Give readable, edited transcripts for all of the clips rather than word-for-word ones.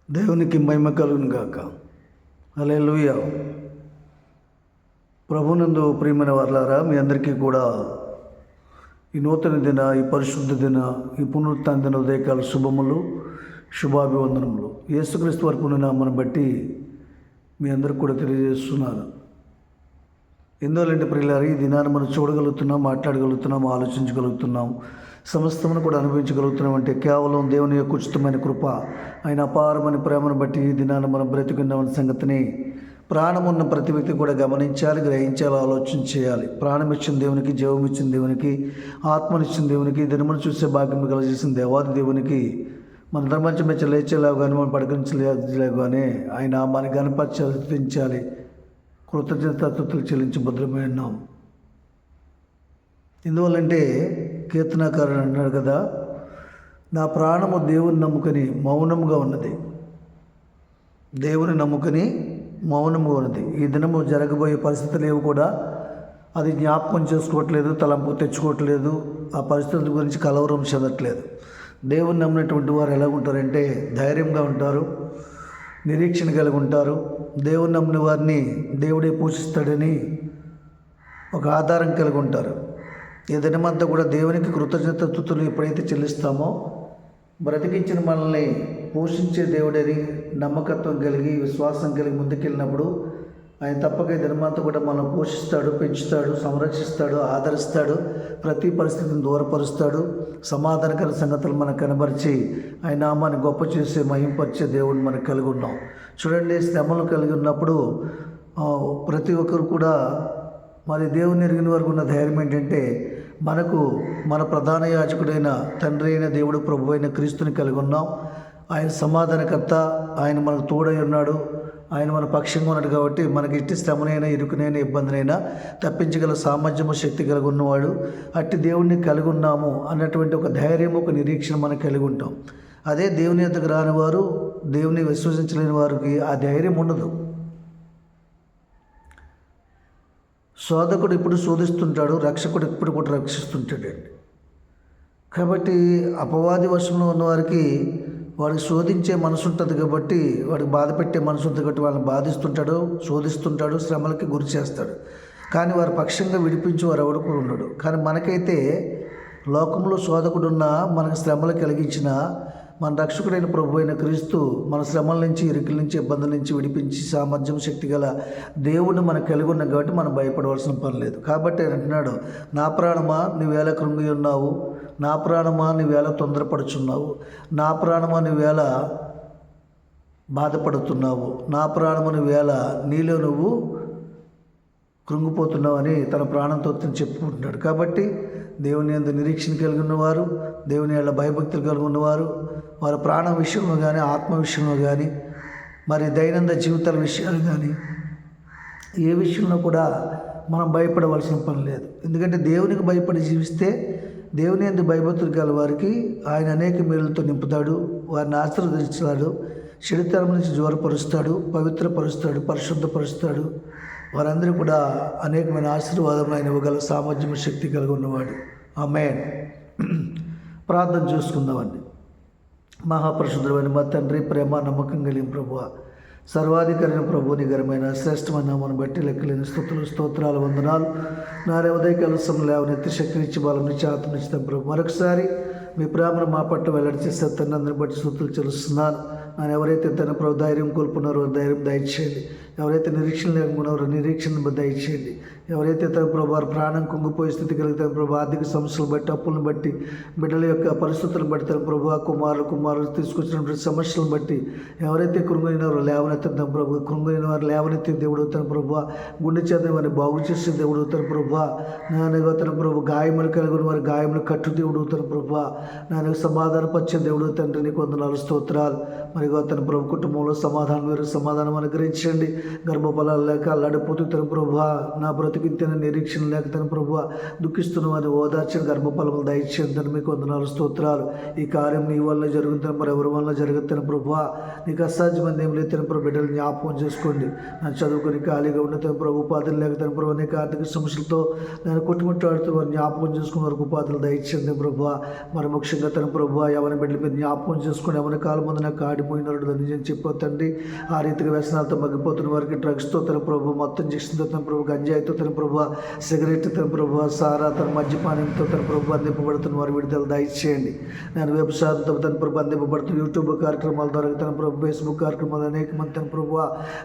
దేవునికి మహిమ కలుగును గాక. హల్లెలూయా. ప్రభునందు ప్రియమైన వారలారా, మీ అందరికీ కూడా ఈ నూతన దిన, ఈ పరిశుద్ధ దిన, ఈ పునరుత్థాన దిన ఉదయకాల శుభములు, శుభాభివందనములు యేసుక్రీస్తు వారి పుణ్యనామమును బట్టి మీ అందరికి కూడా తెలియజేస్తున్నాను. ఎందువల్లంటే ప్రియులారా, ఈ దినాన్ని మనం చూడగలుగుతున్నాం, మాట్లాడగలుగుతున్నాం, ఆలోచించగలుగుతున్నాం, సమస్తమును కూడా అనుభవించగలుగుతున్నాం అంటే కేవలం దేవుని యొక్క ఉచితమైన కృప, ఆయన అపారమైన ప్రేమను బట్టి ఈ దినాన్ని మనం బ్రతికున్నామన్న సంగతిని ప్రాణమున్న ప్రతి వ్యక్తి కూడా గమనించాలి, గ్రహించాలి, ఆలోచన చేయాలి. ప్రాణం ఇచ్చిన దేవునికి, జీవం ఇచ్చిన దేవునికి, ఆత్మనిచ్చిన దేవునికి, దినమును చూసే భాగ్యం కలగజేసిన దేవాది దేవునికి మన ధర్మంచం మెచ్చి లేచేలాగా కానీ మనం పడకరించలేగానే ఆయన మన గణపతించాలి, కృతజ్ఞతలు చెల్లించి భద్రమై ఉన్నాం. ఎందువల్లంటే కీర్తనాకారుడు అన్నాడు కదా, నా ప్రాణము దేవుని నమ్ముకొని మౌనముగా ఉన్నది. దేవుని నమ్ముకొని మౌనముగా ఉన్నది. ఈ దినము జరగబోయే పరిస్థితులు ఏవి కూడా అది జ్ఞాపకం చేసుకోవట్లేదు, తలంపు తెచ్చుకోవట్లేదు, ఆ పరిస్థితుల గురించి కలవరం చెందట్లేదు. దేవుని నమ్మినటువంటి వారు ఎలా ఉంటారంటే ధైర్యంగా ఉంటారు, నిరీక్షణ కలిగి ఉంటారు. దేవుని నమ్మిన వారిని దేవుడే పోషిస్తాడని ఒక ఆధారం కలిగి ఉంటారు. ఈ దినమంతా కూడా దేవునికి కృతజ్ఞతలు ఎప్పుడైతే చెల్లిస్తామో, బ్రతికించిన మనల్ని పోషించే దేవుడని నమ్మకత్వం కలిగి, విశ్వాసం కలిగి ముందుకెళ్ళినప్పుడు ఆయన తప్పక ఈ దినమంతా కూడా మనం పోషిస్తాడు, పెంచుతాడు, సంరక్షిస్తాడు, ఆదరిస్తాడు, ప్రతి పరిస్థితిని దూరపరుస్తాడు, సమాధానకర సంగతులు మనకు కనబరిచి ఆయన నామాన్ని గొప్ప చేసే, మహింపరిచే దేవుడు మనకు కలిగి ఉన్నాం. చూడండి, శ్రమలు కలిగి ఉన్నప్పుడు ప్రతి ఒక్కరు కూడా మరి దేవుని ఎరిగిన వరకు ఉన్న ధైర్యం ఏంటంటే మనకు మన ప్రధాన యాజకుడైన తండ్రి అయిన దేవుడు, ప్రభు అయిన క్రీస్తుని కలిగి ఉన్నాం. ఆయన సమాధానకర్త, ఆయన మనకు తోడై ఉన్నాడు, ఆయన మన పక్షంగా ఉన్నాడు. కాబట్టి మనకి ఇట్టి శ్రమనైనా, ఇరుకునైనా, ఇబ్బందినైనా తప్పించగల సామర్థ్యము, శక్తి కలిగి ఉన్నవాడు. అట్టి దేవుణ్ణి కలిగి ఉన్నాము అన్నటువంటి ఒక ధైర్యం, ఒక నిరీక్షణ మనకు కలిగి ఉంటాం. అదే దేవుని యొద్దకు రాని వారు, దేవుని విశ్వసించలేని వారికి ఆ ధైర్యం ఉండదు. శోధకుడు ఇప్పుడు శోధిస్తుంటాడు, రక్షకుడు ఇప్పుడు కూడా రక్షిస్తుంటాడండి. కాబట్టి అపవాది వశంలో ఉన్నవారికి వాడికి శోధించే మనసు ఉంటుంది కాబట్టి, వాడికి బాధ పెట్టే మనసు ఉంటుంది కాబట్టి వాళ్ళని బాధిస్తుంటాడు, శోధిస్తుంటాడు, శ్రమలకి గురి చేస్తాడు. కానీ వారి పక్షంగా విడిపించి వారు ఎవడు కూడా ఉండడు. కానీ మనకైతే లోకంలో శోధకుడున్నా, మనకు శ్రమలు కలిగించిన మన రక్షకుడైన ప్రభు అయిన క్రీస్తు మన శ్రమల నుంచి, ఇరుకుల నుంచి, ఇబ్బందుల నుంచి విడిపించి సామర్థ్యం, శక్తి గల దేవుడిని మనకు కలిగి ఉన్నాం కాబట్టి మనం భయపడవలసిన పని లేదు. కాబట్టి ఆయన అంటున్నాడు, నా ప్రాణమా నీవేళ కృంగి ఉన్నావు, నా ప్రాణమా నీవేళ తొందరపడుచున్నావు, నా ప్రాణమా నీవేళ బాధపడుతున్నావు, నా ప్రాణము నీవేళ నీలో నువ్వు కృంగిపోతున్నావు అని తన ప్రాణంతో చెప్పుకుంటున్నాడు. కాబట్టి దేవుని యందు నిరీక్షణ కలిగి ఉన్నవారు, దేవుని యందు భయభక్తులు కలిగి ఉన్నవారు, వారి ప్రాణ విషయంలో కానీ, ఆత్మ విషయంలో కానీ, మరి దైనందిన జీవితాల విషయాలు కానీ, ఏ విషయంలో కూడా మనం భయపడవలసిన పని లేదు. ఎందుకంటే దేవునికి భయపడి జీవిస్తే, దేవుని యందు భయభక్తులు గల వారికి ఆయన అనేక మేలులతో నింపుతాడు, వారిని ఆశీర్వదిస్తాడు, చెడుతనం నుంచి దూరపరుస్తాడు, పవిత్రపరుస్తాడు, పరిశుద్ధపరుస్తాడు. వారందరూ కూడా అనేకమైన ఆశీర్వాదం ఆయన ఇవ్వగల సామర్థ్యం, శక్తి కలిగి ఉన్నవాడు. ఆమేన్. ప్రార్థన చేసుకుందామండి. మహాపరిశుద్ధమైన మా తండ్రి, ప్రేమ నమ్మకం కలిగిన ప్రభువ, సర్వాధికారైన ప్రభు, నిగరమైన శ్రేష్టమైన నామమును బట్టి లెక్కలేని స్తుతులు, స్తోత్రాలు, వందనాలు. నానే ఉదయకాల సమయంలో లేవనెత్తి శక్తినిచ్చి, బలంనిచ్చి, ఆత్మనిచ్చిన ప్రభు, మరొకసారి మీ ప్రేమను మా పట్ల వెల్లడి చేసే తండ్రి, అందరిని బట్టి స్తుతులు చెల్లిస్తున్నాను. నేను ఎవరైతే తన ప్రభు ధైర్యం కోల్పోన్నారో ధైర్యం దయచేయండి, ఎవరైతే నిరీక్షణ లేకున్నారో నిరీక్షణ దయచేయండి, ఎవరైతే తన ప్రభు వారి ప్రాణం కుంగిపోయే స్థితి కలిగితే ప్రభు ఆర్థిక సమస్యలు బట్టి, అప్పులను బట్టి, బిడ్డల యొక్క పరిస్థితులను బట్టి, తన ప్రభు కుమారులు తీసుకొచ్చినటువంటి సమస్యలను బట్టి ఎవరైతే కృంగినారో లేవనెత్తిన ప్రభు, కృంగిన వారు లేవనెత్తి దేవుడు తన ప్రభు, గుండె చేత వారిని బాగు చేసే దేవుడు తన ప్రభు, నాన్నగా తన ప్రభు, గాయములు కలిగిన వారి గాయములు కట్టు దేవుడు తన ప్రభు, నాన్న సమాధానపరిచే దేవుడు తండ్రి, నీకు వందనాలు, స్తోత్రాలు. మరిగా తన ప్రభు కుటుంబంలో సమాధానం, మీరు సమాధానం అనుగ్రహించండి. గర్భఫలాలు లేక అల్లాడిపోతూ తన ప్రభు, నా బ్రతికించిన నిరీక్షణ లేక తన ప్రభు దుఃఖిస్తున్న వారిని ఓదార్చిన గర్భఫలములు దయచేయండి. మీకు వందనాలు, స్తోత్రాలు. ఈ కార్యం నీ వల్ల జరుగుతుంది, మరి ఎవరి వల్ల జరుగుతున్న ప్రభు, నీకు అసాధ్యమైంది ఏం లేదు. తన ప్రభు బిడ్డలు జ్ఞాపకం చేసుకోండి. నన్ను చదువుకొని ఖాళీగా ఉన్న తన ప్రభు, ఉపాధులు లేక తన ప్రభు అనేక ఆర్థిక సమస్యలతో నేను కొట్టుముట్టాడుతూ వారు జ్ఞాపకం చేసుకున్న వారికి ఉపాధులు దయచేయండి ప్రభు. మరి ముఖ్యంగా తన ప్రభు, ఎవరి బిడ్డల మీద జ్ఞాపకం చేసుకుని ఎవరి కాలం ముందు నాకు ఆడిపోయి పోయినడు నిజం చెప్పావు తండ్రి. ఆ రీతిగా వ్యసనాలతో మగ్గిపోతున్న వారికి డ్రగ్స్తో తన ప్రభు, మొత్తం చేసిందో తన ప్రభు, గంజాయితో తన ప్రభు, సిగరెట్ తన ప్రభు, సారా తన మద్యపానంతో తన ప్రభు అందింపబడుతున్న వారు విడుదల దయచేయండి. నేను వ్యభిచారంతో తన ప్రభు అందింపబడుతున్న యూట్యూబ్ కార్యక్రమాల ద్వారా తన ప్రభు, ఫేస్బుక్ కార్యక్రమాలు అనేక మంది తన ప్రభు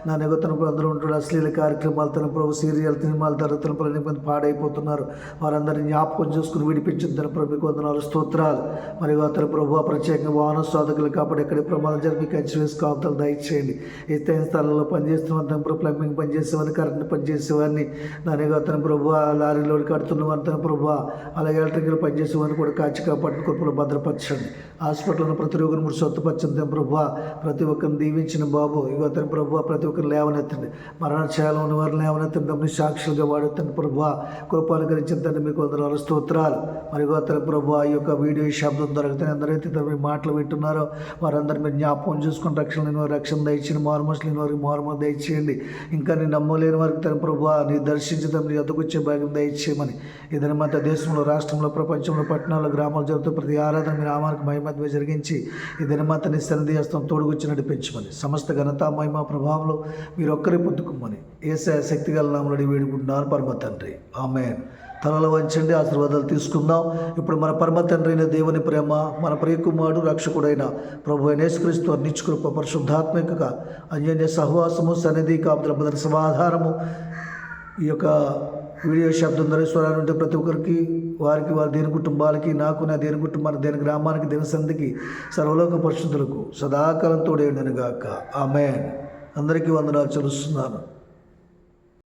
నా నెగ తన ప్రభు అందరూ ఉంటున్న అశ్లీల కార్యక్రమాలు తన ప్రభు, సీరియల్ సినిమాల ద్వారా తన ప్రభు అనేక మంది పాడైపోతున్నారు. వారందరినీ జ్ఞాపకం చేసుకుని విడిపించింది తన ప్రభుకి వందనాలు, స్తోత్రాలు. మరియు తన ప్రభు ప్రత్యేకంగా వాహన సాధకులు కాబట్టి ఎక్కడి ప్రమాదం జరిపి కంచి వేసి కాపుతలు దయచేయండి. ఎత్తైన స్థలాల్లో పనిచేస్తున్న తన ప్రభు, ప్లంబింగ్ పనిచేసేవాడిని, కరెంట్ పనిచేసేవాడిని, దానిగా తన ప్రభు లారీలో కడుతున్నవాడిని తన ప్రభు, అలాగే ఎలక్ట్రికల్ పనిచేసేవాడిని కూడా కాచి కాపాడిన కృపలో భద్రపరచండి. హాస్పిటల్లో ప్రతి రోగిని మీరు స్వస్థపరచండి తన ప్రభు. ప్రతి ఒక్కరిని దీవించిన బాబు ఇగో తన ప్రభు, ప్రతి ఒక్కరిని లేవనెత్తండి. మరణశాలలో ఉన్న వారిని లేవనెత్తండి, సాక్షులుగా వాడుతండి ప్రభు. కృపానుకరించండి, మీకు వందనాలు, స్తోత్రాలు. మరియు తన ప్రభు ఈ యొక్క వీడియో శబ్దం దొరుకుతాయి. అందరైతే తన మాటలు వింటున్నారో వారందరూ మీరు జ్ఞాపకం చూసుకుని రక్షణ లేని వారు రక్షణ దయచేయండి, మారుమనసు లేని వారికి మారుమనసు దయచేయండి. ఇంకా నీ నమ్మలేని వారికి తన ప్రభు నీ దర్శించడం, నీ ఎదుగుచ్చే భాగ్యం దయచేయమని ఇదని మన దేశంలో, రాష్ట్రంలో, ప్రపంచంలో, పట్టణాల్లో, గ్రామాలు జరుగుతూ ప్రతి ఆరాధన మీ నామానికి మహిమధ్య జరిగించి ఈ దినమంతా నీ సన్నిధి హస్తం తోడుగుచ్చి నడిపించమని, సమస్త ఘనత మహిమ ప్రభావంలో మీరు ఒక్కరే పొందుకోమని యేసయ్య శక్తిగల నామములో వేడుకుంటున్నాను పరమ తండ్రి, ఆమేన్. తలలో వంచండి, ఆశీర్వాదాలు తీసుకుందాం. ఇప్పుడు మన పరమ తండ్రి అయిన దేవుని ప్రేమ, మన ప్రియకుమారుడు రక్షకుడైన ప్రభు అయిన యేసుక్రీస్తు నిత్యకృప, పరిశుద్ధాత్మిక అన్యోన్య సహవాసము, సన్నిధి, కాపుదల, భద్ర సమాధానము ఈ యొక్క వీడియో శబ్దం ధరేశ్వరాలు ఉంటే ప్రతి ఒక్కరికి, వారికి, వారి దేని కుటుంబాలకి, నాకు, నా దేని కుటుంబానికి, దేని గ్రామానికి, దేని సంధికి, సర్వలోక పరిశుద్ధులకు సదాకాలం తోడేయుండును గాక, ఆమేన్. అందరికీ వందనాలు చెల్లిస్తున్నాను.